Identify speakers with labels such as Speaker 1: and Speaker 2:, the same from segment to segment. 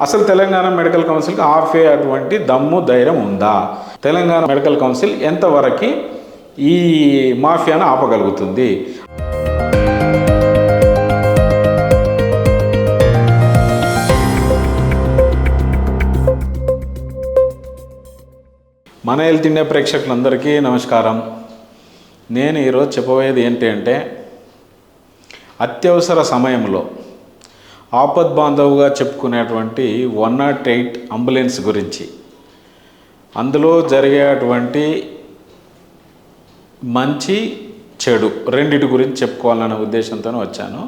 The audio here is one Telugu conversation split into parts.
Speaker 1: అసలు తెలంగాణ మెడికల్ కౌన్సిల్కి ఆఫే అటువంటి దమ్ము ధైర్యం ఉందా? తెలంగాణ మెడికల్ కౌన్సిల్ ఎంతవరకు ఈ మాఫియాను ఆపగలుగుతుంది? మన హెల్త్ ఇండియా ప్రేక్షకులందరికీ నమస్కారం. నేను ఈరోజు చెప్పబోయేది ఏంటి అంటే, అత్యవసర సమయంలో ఆపద్బాంధవుగా చెప్పుకునేటువంటి 108 అంబులెన్స్ గురించి, అందులో జరిగేటువంటి మంచి చెడు రెండిటి గురించి చెప్పుకోవాలనే ఉద్దేశంతో వచ్చాను.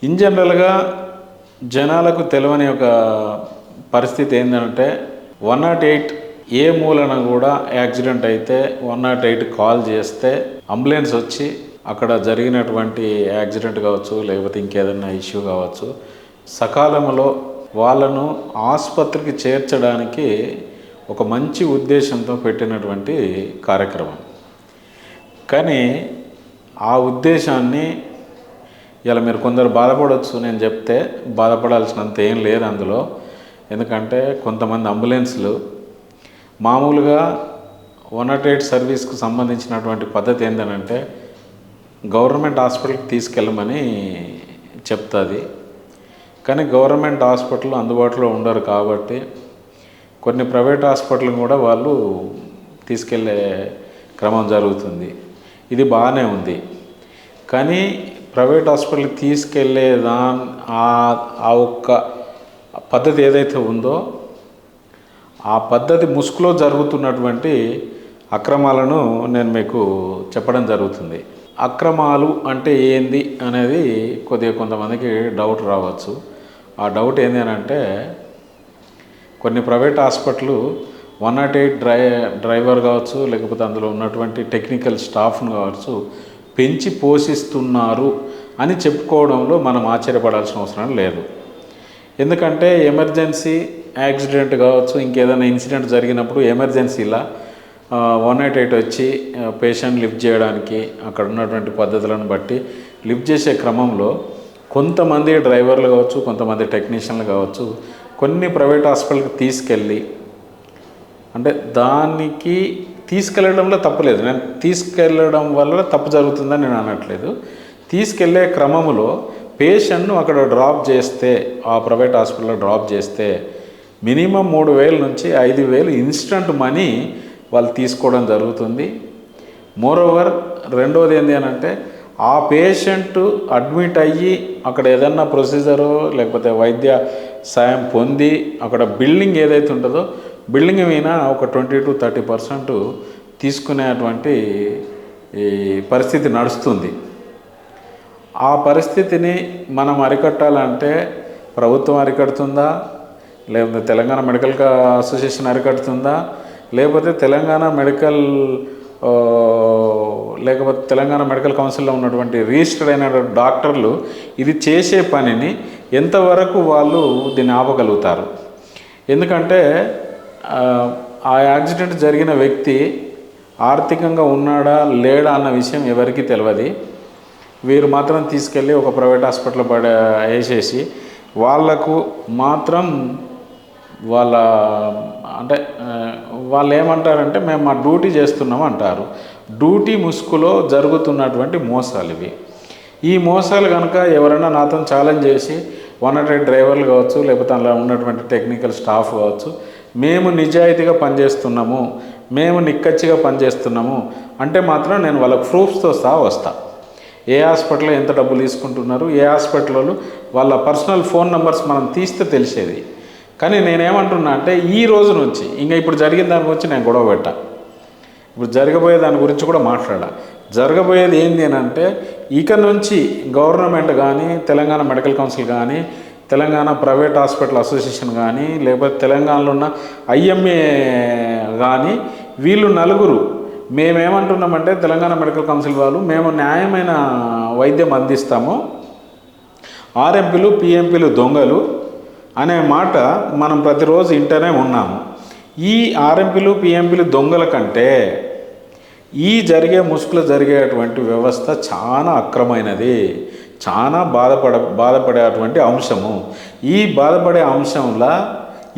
Speaker 1: ఇన్ జనరల్గా జనాలకు తెలియని ఒక పరిస్థితి ఏంటంటే, 108 ఏ మూలన కూడా యాక్సిడెంట్ అయితే 108 కాల్ చేస్తే అంబులెన్స్ వచ్చి అక్కడ జరిగినటువంటి యాక్సిడెంట్ కావచ్చు, లేకపోతే ఇంకేదైనా ఇష్యూ కావచ్చు, సకాలంలో వాళ్ళను ఆసుపత్రికి చేర్చడానికి ఒక మంచి ఉద్దేశంతో పెట్టినటువంటి కార్యక్రమం. కానీ ఆ ఉద్దేశాన్ని ఇలా మీరు కొందరు బాధపడవచ్చు. నేను చెప్తే బాధపడాల్సినంత ఏం లేదు అందులో. ఎందుకంటే కొంతమంది అంబులెన్స్లు మామూలుగా 108 సర్వీస్కు సంబంధించినటువంటి పద్ధతి ఏంటంటే, గవర్నమెంట్ హాస్పిటల్కి తీసుకెళ్ళమని చెప్తుంది. కానీ గవర్నమెంట్ హాస్పిటల్ అందుబాటులో ఉండరు కాబట్టి కొన్ని ప్రైవేట్ హాస్పిటల్ కూడా వాళ్ళు తీసుకెళ్ళే క్రమం జరుగుతుంది. ఇది బాగానే ఉంది. కానీ ప్రైవేట్ హాస్పిటల్కి తీసుకెళ్ళే ఆ ఒక్క పద్ధతి ఏదైతే ఉందో, ఆ పద్ధతి ముసుగులో జరుగుతున్నటువంటి అక్రమాలను నేను మీకు చెప్పడం జరుగుతుంది. అక్రమాలు అంటే ఏంది అనేది కొద్దిగా కొంతమందికి డౌట్ రావచ్చు. ఆ డౌట్ ఏంది అని అంటే, కొన్ని ప్రైవేట్ హాస్పిటల్ 108 డ్రైవర్ కావచ్చు, లేకపోతే అందులో ఉన్నటువంటి టెక్నికల్ స్టాఫ్ను కావచ్చు పెంచి పోషిస్తున్నారు అని చెప్పుకోవడంలో మనం ఆశ్చర్యపడాల్సిన అవసరం లేదు. ఎందుకంటే ఎమర్జెన్సీ యాక్సిడెంట్ కావచ్చు, ఇంకేదైనా ఇన్సిడెంట్ జరిగినప్పుడు ఎమర్జెన్సీలా 108 వచ్చి పేషెంట్ లిఫ్ట్ చేయడానికి అక్కడ ఉన్నటువంటి పద్ధతులను బట్టి లిఫ్ట్ చేసే క్రమంలో కొంతమంది డ్రైవర్లు కావచ్చు, కొంతమంది టెక్నీషియన్లు కావచ్చు, కొన్ని ప్రైవేట్ హాస్పిటల్కి తీసుకెళ్ళి, అంటే దానికి తీసుకెళ్ళడంలో తప్పులేదు, నేను తీసుకెళ్ళడం వల్ల తప్పు జరుగుతుందని నేను అనట్లేదు. తీసుకెళ్లే క్రమంలో పేషెంట్ను అక్కడ డ్రాప్ చేస్తే, ఆ ప్రైవేట్ హాస్పిటల్లో డ్రాప్ చేస్తే మినిమం 3,000 నుంచి 5,000 ఇన్స్టంట్ మనీ వాళ్ళు తీసుకోవడం జరుగుతుంది. మోరోవర్ రెండోది ఏంటి అని అంటే, ఆ పేషెంట్ అడ్మిట్ అయ్యి అక్కడ ఏదన్నా ప్రొసీజరు లేకపోతే వైద్య సాయం పొంది అక్కడ బిల్డింగ్ ఏదైతే ఉంటుందో బిల్డింగ్ మీద ఒక 20 to 30% తీసుకునేటువంటి ఈ పరిస్థితి నడుస్తుంది. ఆ పరిస్థితిని మనం అరికట్టాలంటే ప్రభుత్వం అరికడుతుందా, లేకపోతే తెలంగాణ మెడికల్ అసోసియేషన్ అరికడుతుందా, లేకపోతే తెలంగాణ మెడికల్ కౌన్సిల్లో ఉన్నటువంటి రిజిస్టర్డ్ అయిన డాక్టర్లు ఇది చేసే పనిని ఎంతవరకు వాళ్ళు దీన్ని ఆపగలుగుతారు? ఎందుకంటే ఆ యాక్సిడెంట్ జరిగిన వ్యక్తి ఆర్థికంగా ఉన్నాడా లేడా అన్న విషయం ఎవరికీ తెలియదు. వీరు మాత్రం తీసుకెళ్ళి ఒక ప్రైవేట్ హాస్పిటల్ వేసేసి వాళ్లకు మాత్రం వాళ్ళు ఏమంటారంటే, మేము మా డ్యూటీ చేస్తున్నాం అంటారు. డ్యూటీ ముసుగులో జరుగుతున్నటువంటి మోసాలు ఇవి. ఈ మోసాలు కనుక ఎవరైనా నాతో ఛాలెంజ్ చేసి 108 డ్రైవర్లు కావచ్చు, లేకపోతే అలా ఉన్నటువంటి టెక్నికల్ స్టాఫ్ కావచ్చు, మేము నిజాయితీగా పనిచేస్తున్నాము, మేము నిక్కచ్చిగా పనిచేస్తున్నాము అంటే మాత్రం నేను వాళ్ళకు ప్రూఫ్స్తో సహా వస్తా. ఏ హాస్పిటల్లో ఎంత డబ్బులు తీసుకుంటున్నారు, ఏ హాస్పిటల్లో వాళ్ళ పర్సనల్ ఫోన్ నెంబర్స్ మనం తీస్తే తెలిసేది. కానీ నేనేమంటున్నా అంటే, ఈ రోజు నుంచి ఇంకా ఇప్పుడు జరిగిన దాని గురించి నేను గొడవ పెట్టా, ఇప్పుడు జరగబోయే దాని గురించి కూడా మాట్లాడా. జరగబోయేది ఏంటి అని అంటే, ఇక నుంచి గవర్నమెంట్ కానీ, తెలంగాణ మెడికల్ కౌన్సిల్ కానీ, తెలంగాణ ప్రైవేట్ హాస్పిటల్ అసోసియేషన్ కానీ, లేకపోతే తెలంగాణలో ఉన్న IMA కానీ, వీళ్ళు నలుగురు మేమేమంటున్నామంటే, తెలంగాణ మెడికల్ కౌన్సిల్ వాళ్ళు మేము న్యాయమైన వైద్యం అందిస్తాము, RMPలు PMPలు దొంగలు అనే మాట మనం ప్రతిరోజు ఇంటనే ఉన్నాము. ఈ RMPలు PMPలు దొంగల కంటే ఈ జరిగే ముసుగులో జరిగేటువంటి వ్యవస్థ చాలా అక్రమైనది, చాలా బాధపడేటువంటి అంశము. ఈ బాధపడే అంశంలో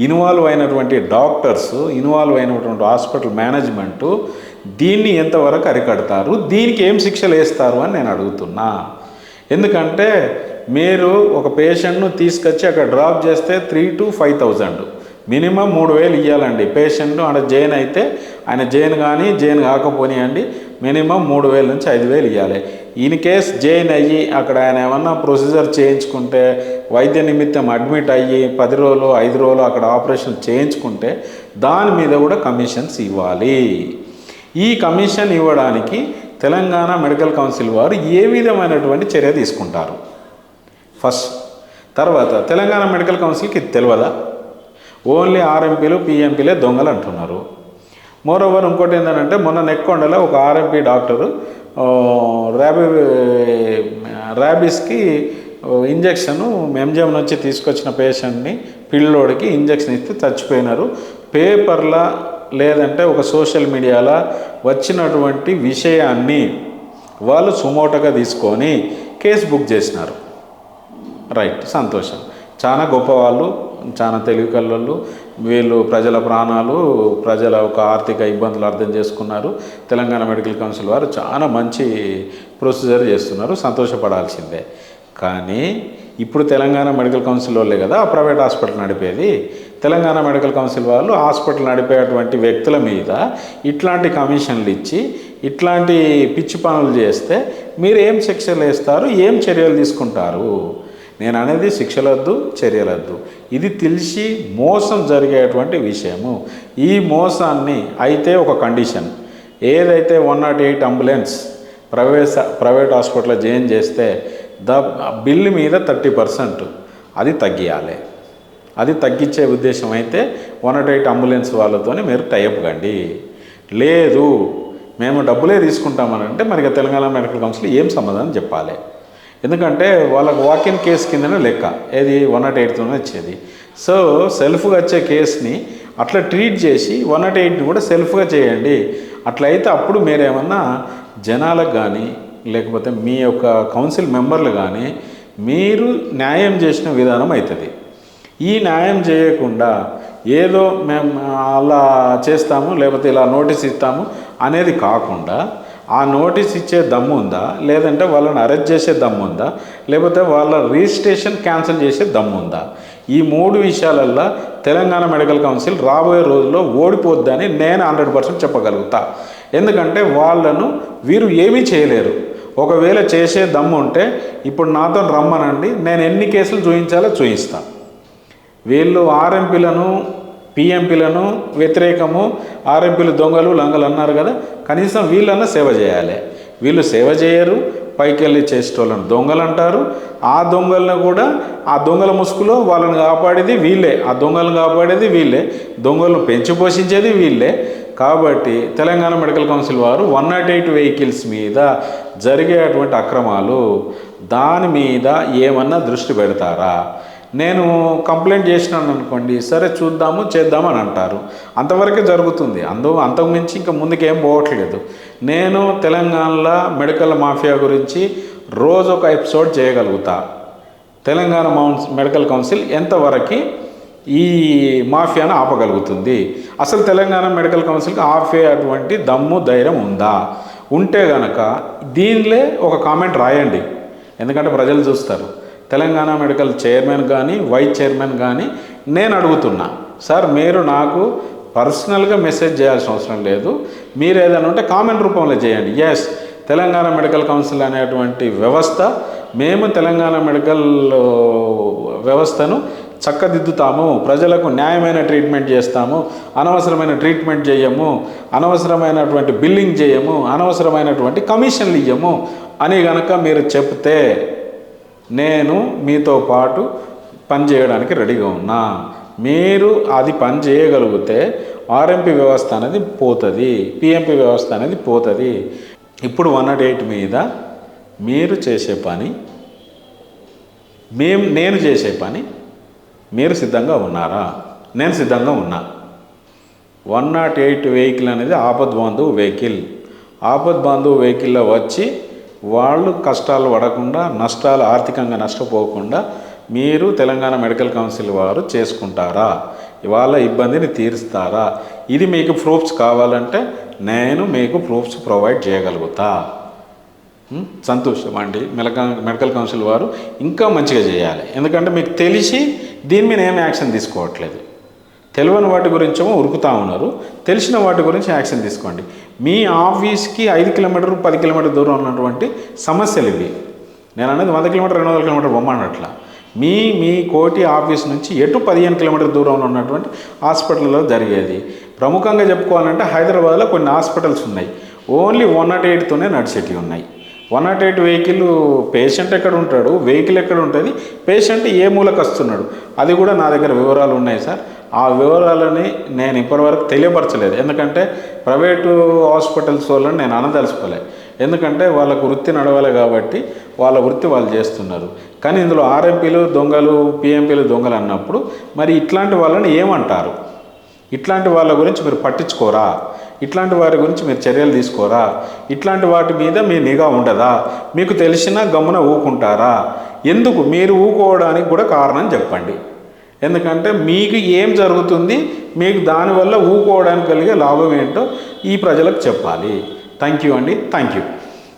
Speaker 1: ఇన్వాల్వ్ అయినటువంటి డాక్టర్స్, ఇన్వాల్వ్ అయినటువంటి హాస్పిటల్ మేనేజ్మెంటు దీన్ని ఎంతవరకు అరికడతారు, దీనికి ఏం శిక్షలు వేస్తారు అని నేను అడుగుతున్నా. ఎందుకంటే మీరు ఒక పేషెంట్ను తీసుకొచ్చి అక్కడ డ్రాప్ చేస్తే 3,000 to 5,000 మినిమం 3,000 ఇవ్వాలండి. పేషెంట్ అక్కడ జైన్ అయితే ఆయన జైన్ కానీ జైన్ కాకపోనియండి మినిమం 3,000 నుంచి 5,000 ఇవ్వాలి. ఇన్ కేస్ జైన్ అయ్యి అక్కడ ఆయన ఏమన్నా ప్రొసీజర్ చేయించుకుంటే, వైద్య నిమిత్తం అడ్మిట్ అయ్యి 10 రోజులు 5 రోజులు అక్కడ ఆపరేషన్ చేయించుకుంటే దాని మీద కూడా కమిషన్స్ ఇవ్వాలి. ఈ కమిషన్ ఇవ్వడానికి తెలంగాణ మెడికల్ కౌన్సిల్ వారు ఏ విధమైనటువంటి చర్య తీసుకుంటారు ఫస్ట్? తర్వాత తెలంగాణ మెడికల్ కౌన్సిల్కి ఇది తెలియదా? ఓన్లీ ఆర్ఎంపీలు పిఎంపీలే దొంగలు అంటున్నారు. మోరోవర్ ఇంకోటి ఏంటంటే మొన్న నెక్కొండలో ఒక ఆర్ఎంపీ డాక్టరు ర్యాబీస్కి ఇంజక్షను ఎంజిఎం నుంచి తీసుకొచ్చిన పేషెంట్ని పిల్లోడికి ఇంజక్షన్ ఇస్తే చచ్చిపోయినారు. పేపర్ల లేదంటే ఒక సోషల్ మీడియాలో వచ్చినటువంటి విషయాన్ని వాళ్ళు సుమోటోగా తీసుకొని కేసు బుక్ చేసినారు. రైట్, సంతోషం. చాలా గొప్పవాళ్ళు, చాలా తెలివి కళ్ళు. వీళ్ళు ప్రజల ప్రాణాలు, ప్రజల ఒక ఆర్థిక ఇబ్బందులు అర్థం చేసుకున్నారు. తెలంగాణ మెడికల్ కౌన్సిల్ వారు చాలా మంచి ప్రొసీజర్ చేస్తున్నారు, సంతోషపడాల్సిందే. కానీ ఇప్పుడు తెలంగాణ మెడికల్ కౌన్సిల్ వాళ్ళే కదా ప్రైవేట్ హాస్పిటల్ నడిపేది. తెలంగాణ మెడికల్ కౌన్సిల్ వాళ్ళు హాస్పిటల్ నడిపేటువంటి వ్యక్తుల మీద ఇట్లాంటి కమిషన్లు ఇచ్చి ఇట్లాంటి పిచ్చి పనులు చేస్తే మీరు ఏం శిక్షలు వేస్తారు, ఏం చర్యలు తీసుకుంటారు? నేను అనేది శిక్షలొద్దు, చర్యలొద్దు. ఇది తెలిసి మోసం జరిగేటువంటి విషయము. ఈ మోసాన్ని అయితే ఒక కండిషన్, ఏదైతే 108 అంబులెన్స్ ప్రైవేట్ హాస్పిటల్లో జాయిన్ చేస్తే బిల్లు మీద 30% అది తగ్గియాలి. అది తగ్గించే ఉద్దేశం అయితే 108 అంబులెన్స్ వాళ్ళతో మీరు టైఅప్ కండి. లేదు మేము డబ్బులే తీసుకుంటామని అంటే మరి తెలంగాణ మెడికల్ కౌన్సిల్ ఏం సమాధానం చెప్పాలి? ఎందుకంటే వాళ్ళకు వాకిన్ కేసు కిందనే లెక్క, ఏది 108తోనే వచ్చేది. సో సెల్ఫ్గా వచ్చే కేసుని అట్లా ట్రీట్ చేసి 108ని కూడా సెల్ఫ్గా చేయండి. అట్లయితే అప్పుడు మీరేమన్నా జనాలకు కానీ లేకపోతే మీ యొక్క కౌన్సిల్ మెంబర్లు కానీ మీరు న్యాయం చేసిన విధానం అవుతుంది. ఈ న్యాయం చేయకుండా ఏదో మేము అలా చేస్తాము లేకపోతే ఇలా నోటీస్ ఇస్తాము అనేది కాకుండా ఆ నోటీస్ ఇచ్చే దమ్ము ఉందా, లేదంటే వాళ్ళని అరెస్ట్ చేసే దమ్ము ఉందా, లేకపోతే వాళ్ళ రిజిస్ట్రేషన్ క్యాన్సిల్ చేసే దమ్ము ఉందా? ఈ 3 విషయాలల్లో తెలంగాణ మెడికల్ కౌన్సిల్ రాబోయే రోజుల్లో ఓడిపోద్దని నేను 100% చెప్పగలుగుతా. ఎందుకంటే వాళ్ళను వీరు ఏమీ చేయలేరు. ఒకవేళ చేసే దమ్ము ఉంటే ఇప్పుడు నాతో రమ్మనండి, నేను ఎన్ని కేసులు చూపించాలో చూపిస్తాను. వీళ్ళు ఆర్ఎంపీలను పిఎంపీలను వ్యతిరేకము, ఆర్ఎంపీలు దొంగలు లంగలు అన్నారు కదా, కనీసం వీళ్ళన్నా సేవ చేయాలి. వీళ్ళు సేవ చేయరు, పైకి వెళ్ళి చేసేటోళ్ళని దొంగలు అంటారు. ఆ దొంగలను కూడా ఆ దొంగల ముసుగులో వాళ్ళని కాపాడేది వీళ్ళే, ఆ దొంగలను కాపాడేది వీళ్ళే, దొంగలను పెంచి పోషించేది వీళ్ళే. కాబట్టి తెలంగాణ మెడికల్ కౌన్సిల్ వారు 108 వెహికల్స్ మీద జరిగేటువంటి అక్రమాలు దాని మీద ఏమన్నా దృష్టి పెడతారా? నేను కంప్లైంట్ చేసినాను అనుకోండి, సరే చూద్దాము చేద్దామని అంటారు, అంతవరకే జరుగుతుంది. అంతకుమించి ఇంకా ముందుకేం పోవట్లేదు. నేను తెలంగాణలో మెడికల్ మాఫియా గురించి రోజు ఒక ఎపిసోడ్ చేయగలుగుతా. తెలంగాణ మెడికల్ కౌన్సిల్ ఎంతవరకు ఈ మాఫియాను ఆపగలుగుతుంది, అసలు తెలంగాణ మెడికల్ కౌన్సిల్కి ఆపేటువంటి దమ్ము ధైర్యం ఉందా? ఉంటే గనక దీనిలో ఒక కామెంట్ రాయండి, ఎందుకంటే ప్రజలు చూస్తారు. తెలంగాణ మెడికల్ చైర్మన్ కానీ వైస్ చైర్మన్ కానీ నేను అడుగుతున్నా, సార్ మీరు నాకు పర్సనల్గా మెసేజ్ చేయాల్సిన అవసరం లేదు, మీరు ఏదైనా ఉంటే కామెంట్ రూపంలో చేయండి. ఎస్, తెలంగాణ మెడికల్ కౌన్సిల్ అనేటువంటి వ్యవస్థ, మేము తెలంగాణ మెడికల్ వ్యవస్థను చక్కదిద్దుతాము, ప్రజలకు న్యాయమైన ట్రీట్మెంట్ చేస్తాము, అనవసరమైన ట్రీట్మెంట్ చేయము, అనవసరమైనటువంటి బిల్లింగ్ చేయము, అనవసరమైనటువంటి కమిషన్లు ఇవ్వము అని కనుక మీరు చెప్తే నేను మీతో పాటు పని చేయడానికి రెడీగా ఉన్నా. మీరు అది పని చేయగలిగితే ఆర్ఎంపీ వ్యవస్థ అనేది పోతుంది, పిఎంపీ వ్యవస్థ అనేది పోతుంది. ఇప్పుడు 108 మీద మీరు చేసే పని, నేను చేసే పని మీరు సిద్ధంగా ఉన్నారా? నేను సిద్ధంగా ఉన్నా. 108 వెహికల్ అనేది ఆపద్ బాంధవ్ వెహికల్. ఆపద్ బాంధవ్ వెహికల్లో వచ్చి వాళ్ళు కష్టాలు పడకుండా ఆర్థికంగా నష్టపోకుండా మీరు తెలంగాణ మెడికల్ కౌన్సిల్ వారు చేసుకుంటారా, వాళ్ళ ఇబ్బందిని తీరుస్తారా? ఇది మీకు ప్రూఫ్స్ కావాలంటే నేను మీకు ప్రూఫ్స్ ప్రొవైడ్ చేయగలుగుతా. సంతోషం అండి. మెడికల్ కౌన్సిల్ వారు ఇంకా మంచిగా చేయాలి. ఎందుకంటే మీకు తెలిసి దీని మీద ఏం యాక్షన్ తీసుకోవట్లేదు. తెలియని వాటి గురించేమో ఉరుకుతూ ఉన్నారు. తెలిసిన వాటి గురించి యాక్షన్ తీసుకోండి. మీ ఆఫీస్కి 5 కిలోమీటర్లు 10 కిలోమీటర్ దూరం ఉన్నటువంటి సమస్యలు ఇవి. నేను అనేది 100 కిలోమీటర్ 200 కిలోమీటర్ బొమ్మన్నట్ల మీ కోటి ఆఫీస్ నుంచి ఎటు 15 కిలోమీటర్ దూరంలో ఉన్నటువంటి హాస్పిటల్లో జరిగేది. ప్రముఖంగా చెప్పుకోవాలంటే హైదరాబాద్లో కొన్ని హాస్పిటల్స్ ఉన్నాయి, ఓన్లీ 108తోనే నడిచేటివి ఉన్నాయి. 108 వెహికల్, పేషెంట్ ఎక్కడ ఉంటాడు, వెహికల్ ఎక్కడ ఉంటుంది, పేషెంట్ ఏ మూలకు వస్తున్నాడు, అది కూడా నా దగ్గర వివరాలు ఉన్నాయి సార్. ఆ వివరాలని నేను ఇప్పటివరకు తెలియపరచలేదు. ఎందుకంటే ప్రైవేటు హాస్పిటల్స్ వాళ్ళని నేను అనదలుచుకోలేదు. ఎందుకంటే వాళ్ళకు వృత్తి నడవాలి కాబట్టి వాళ్ళ వృత్తి వాళ్ళు చేస్తున్నారు. కానీ ఇందులో ఆర్ఎంపీలు దొంగలు, పిఎంపీలు దొంగలు అన్నప్పుడు మరి ఇట్లాంటి వాళ్ళని ఏమంటారు? ఇట్లాంటి వాళ్ళ గురించి మీరు పట్టించుకోరా? ఇట్లాంటి వారి గురించి మీరు చర్యలు తీసుకోరా? ఇట్లాంటి వాటి మీద మీ నిఘా ఉండదా? మీకు తెలిసినా గమ్మున ఊకుంటారా? ఎందుకు మీరు ఊకోవడానికి కూడా కారణం చెప్పండి. ఎందుకంటే మీకు ఏం జరుగుతుంది, మీకు దానివల్ల ఊకోవడానికి కలిగే లాభం ఏంటో ఈ ప్రజలకు చెప్పాలి. థ్యాంక్ యూ అండి. Thank you.